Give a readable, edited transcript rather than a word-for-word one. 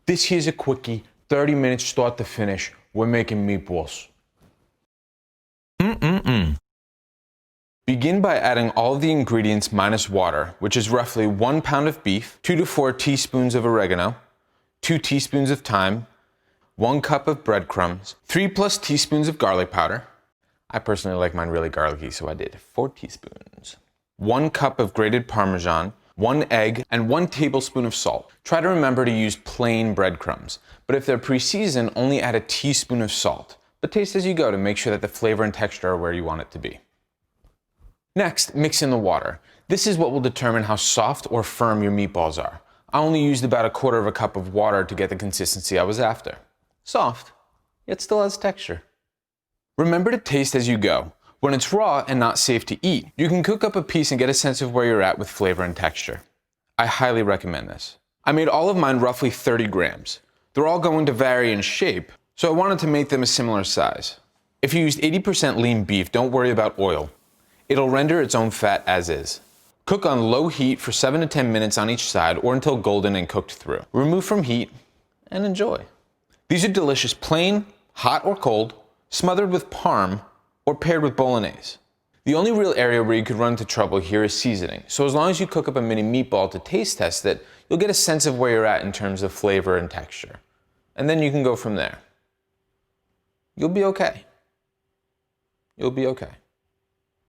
This here's a quickie, 30 minutes start to finish. We're making meatballs. Begin by adding all of the ingredients minus water, which is roughly 1 pound of beef, 2 to 4 teaspoons of oregano, 2 teaspoons of thyme, 1 cup of breadcrumbs, 3+ teaspoons of garlic powder. I personally like mine really garlicky, so I did 4 teaspoons. 1 cup of grated Parmesan, 1 egg, and 1 tablespoon of salt. Try to remember to use plain breadcrumbs, but if they're pre-seasoned, only add a teaspoon of salt. But taste as you go to make sure that the flavor and texture are where you want it to be. Next, mix in the water. This is what will determine how soft or firm your meatballs are. I only used about 1/4 cup of water to get the consistency I was after. Soft, yet still has texture. Remember to taste as you go. When it's raw and not safe to eat, you can cook up a piece and get a sense of where you're at with flavor and texture. I highly recommend this. I made all of mine roughly 30 grams. They're all going to vary in shape, so I wanted to make them a similar size. If you used 80% lean beef, don't worry about oil. It'll render its own fat as is. Cook on low heat for 7 to 10 minutes on each side or until golden and cooked through. Remove from heat and enjoy. These are delicious plain, hot or cold, smothered with parm, or paired with bolognese. The only real area where you could run into trouble here is seasoning, so as long as you cook up a mini meatball to taste test it, you'll get a sense of where you're at in terms of flavor and texture. And then you can go from there. You'll be okay. You'll be okay.